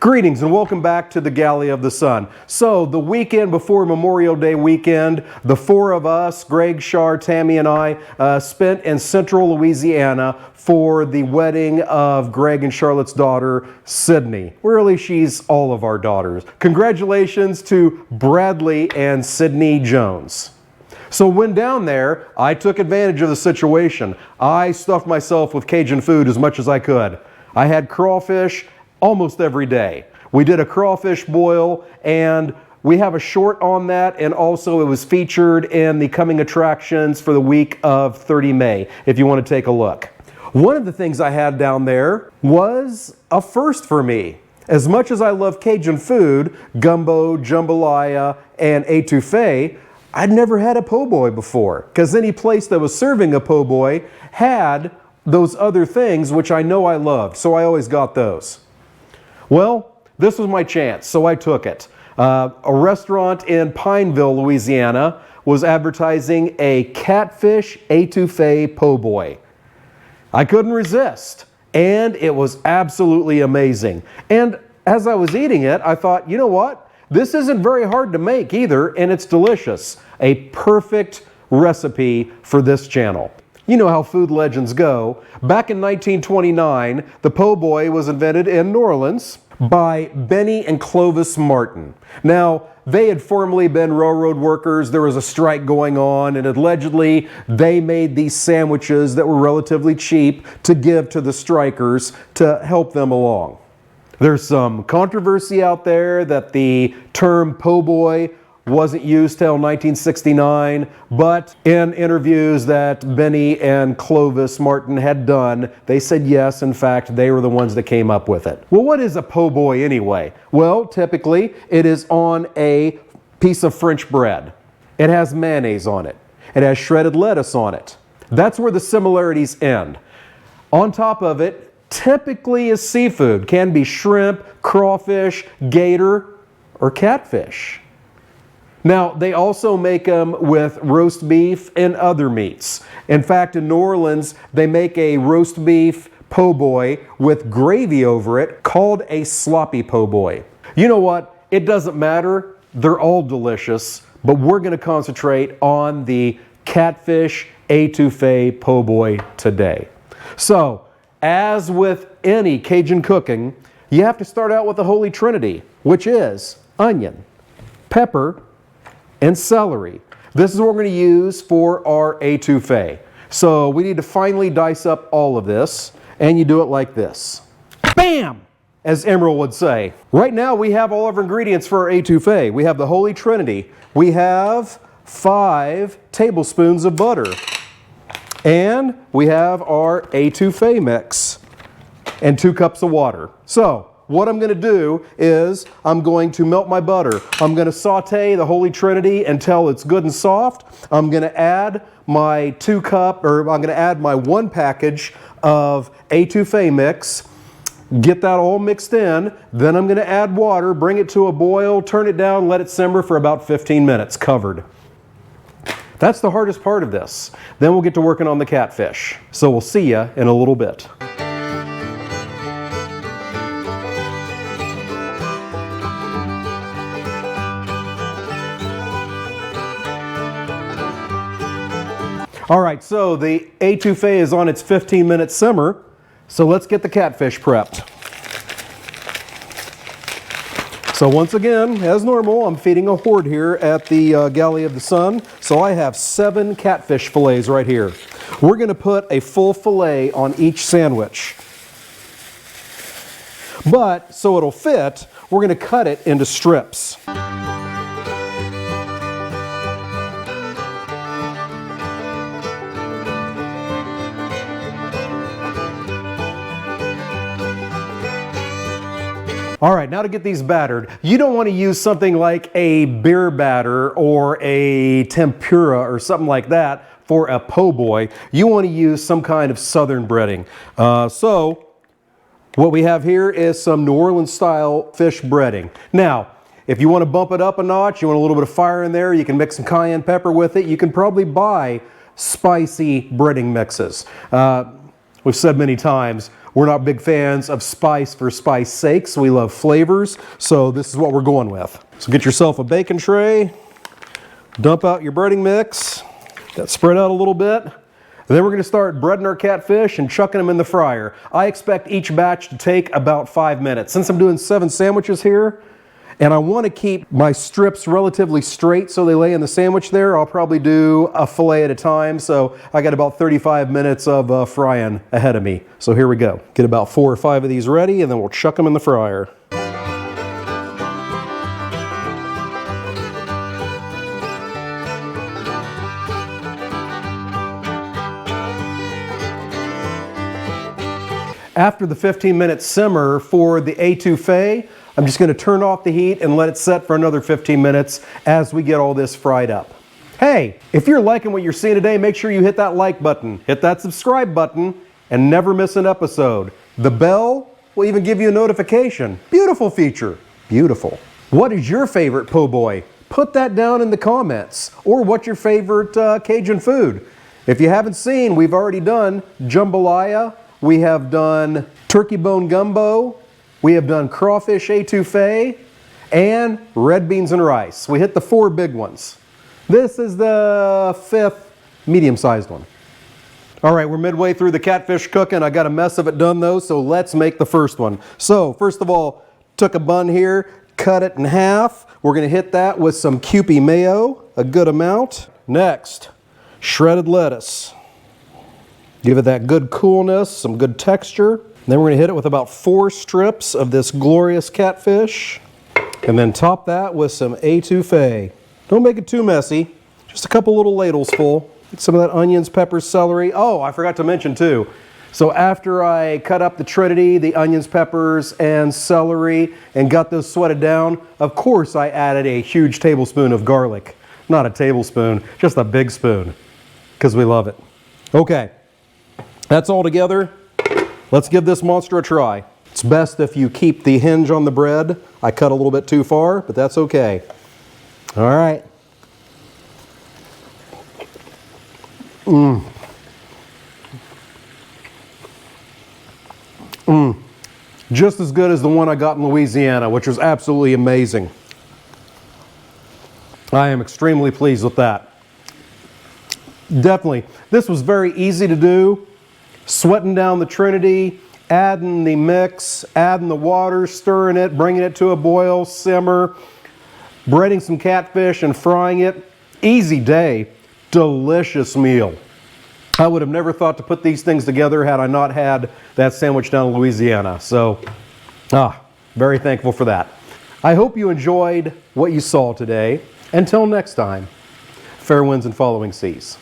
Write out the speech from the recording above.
Greetings and welcome back to the Galley of the Sun. So the weekend before Memorial Day weekend, the four of us, Greg, Shar, Tammy, and I, spent in central Louisiana for the wedding of Greg and Charlotte's daughter, Sydney. Really, she's all of our daughters. Congratulations to Bradley and Sydney Jones. So when down there, I took advantage of the situation. I stuffed myself with Cajun food as much as I could. I had crawfish almost every day. We did a crawfish boil, and we have a short on that, and also it was featured in the coming attractions for the week of 30 May, if you want to take a look. One of the things I had down there was a first for me. As much as I love Cajun food, gumbo, jambalaya, and étouffée, I'd never had a po' boy before, because any place that was serving a po' boy had those other things, which I know I loved, so I always got those. Well, this was my chance, so I took it. A restaurant in Pineville, Louisiana, was advertising a Catfish Étouffée Po Boy. I couldn't resist, and it was absolutely amazing. And as I was eating it, I thought, you know what? This isn't very hard to make either, and it's delicious. A perfect recipe for this channel. You know how food legends go. Back in 1929, the po' boy was invented in New Orleans by Benny and Clovis Martin. Now, they had formerly been railroad workers. There was a strike going on, and allegedly they made these sandwiches that were relatively cheap to give to the strikers to help them along. There's some controversy out there that the term po' boy wasn't used till 1969, but in interviews that Benny and Clovis Martin had done, they said yes, in fact, they were the ones that came up with it. Well, what is a po' boy anyway? Well, typically, it is on a piece of French bread. It has mayonnaise on it. It has shredded lettuce on it. That's where the similarities end. On top of it, typically is seafood. Can be shrimp, crawfish, gator, or catfish. Now, they also make them with roast beef and other meats. In fact, in New Orleans, they make a roast beef po' boy with gravy over it called a sloppy po' boy. You know what? It doesn't matter. They're all delicious, but we're going to concentrate on the Catfish Étouffée Po Boy today. So, as with any Cajun cooking, you have to start out with the Holy Trinity, which is onion, pepper, and celery. This is what we're going to use for our étouffée. So we need to finely dice up all of this, and you do it like this. Bam! As Emerald would say. Right now we have all of our ingredients for our étouffée. We have the Holy Trinity. We have 5 tablespoons of butter. And we have our étouffée mix and 2 cups of water. So what I'm going to do is I'm going to melt my butter. I'm going to saute the Holy Trinity until it's good and soft. I'm going to add my 1 package of étouffée mix. Get that all mixed in. Then I'm going to add water, bring it to a boil, turn it down, let it simmer for about 15 minutes, covered. That's the hardest part of this. Then we'll get to working on the catfish. So we'll see you in a little bit. All right, so the étouffée is on its 15-minute simmer, so let's get the catfish prepped. So once again, as normal, I'm feeding a horde here at the Galley of the Sun, so I have 7 catfish fillets right here. We're going to put a full fillet on each sandwich. But, so it'll fit, we're going to cut it into strips. All right, now to get these battered, you don't want to use something like a beer batter or a tempura or something like that for a po' boy. You want to use some kind of southern breading. So what we have here is some New Orleans style fish breading. Now, if you want to bump it up a notch, you want a little bit of fire in there, you can mix some cayenne pepper with it. You can probably buy spicy breading mixes. we've said many times, we're not big fans of spice for spice's sake, so we love flavors, so this is what we're going with. So get yourself a baking tray, dump out your breading mix, that spread out a little bit, and then we're going to start breading our catfish and chucking them in the fryer. I expect each batch to take about 5 minutes. Since I'm doing 7 sandwiches here, and I want to keep my strips relatively straight so they lay in the sandwich there, I'll probably do a fillet at a time. So I got about 35 minutes of frying ahead of me. So here we go. Get about 4 or 5 of these ready, and then we'll chuck them in the fryer. After the 15-minute simmer for the étouffée, I'm just going to turn off the heat and let it set for another 15 minutes as we get all this fried up. Hey, if you're liking what you're seeing today, make sure you hit that like button, hit that subscribe button, and never miss an episode. The bell will even give you a notification. Beautiful feature. Beautiful. What is your favorite po' boy? Put that down in the comments. Or what's your favorite Cajun food? If you haven't seen, we've already done jambalaya. We have done turkey bone gumbo. We have done crawfish étouffée and red beans and rice. We hit the 4 big ones. This is the 5th medium-sized one. All right, we're midway through the catfish cooking. I got a mess of it done though, so let's make the first one. So first of all, took a bun here, cut it in half. We're gonna hit that with some Kewpie mayo, a good amount. Next, shredded lettuce. Give it that good coolness, some good texture. Then we're going to hit it with about 4 strips of this glorious catfish. And then top that with some étouffée. Don't make it too messy. Just a couple little ladles full. Get some of that onions, peppers, celery. Oh, I forgot to mention too. So after I cut up the Trinity, the onions, peppers, and celery, and got those sweated down, of course I added a huge tablespoon of garlic. Not a tablespoon, just a big spoon. Because we love it. Okay. That's all together. Let's give this monster a try. It's best if you keep the hinge on the bread. I cut a little bit too far, but that's okay. All right. Just as good as the one I got in Louisiana, which was absolutely amazing. I am extremely pleased with that. Definitely. This was very easy to do. Sweating down the Trinity, adding the mix, adding the water, stirring it, bringing it to a boil, simmer, breading some catfish and frying it. Easy day, delicious meal. I would have never thought to put these things together had I not had that sandwich down in Louisiana. So, very thankful for that. I hope you enjoyed what you saw today. Until next time, fair winds and following seas.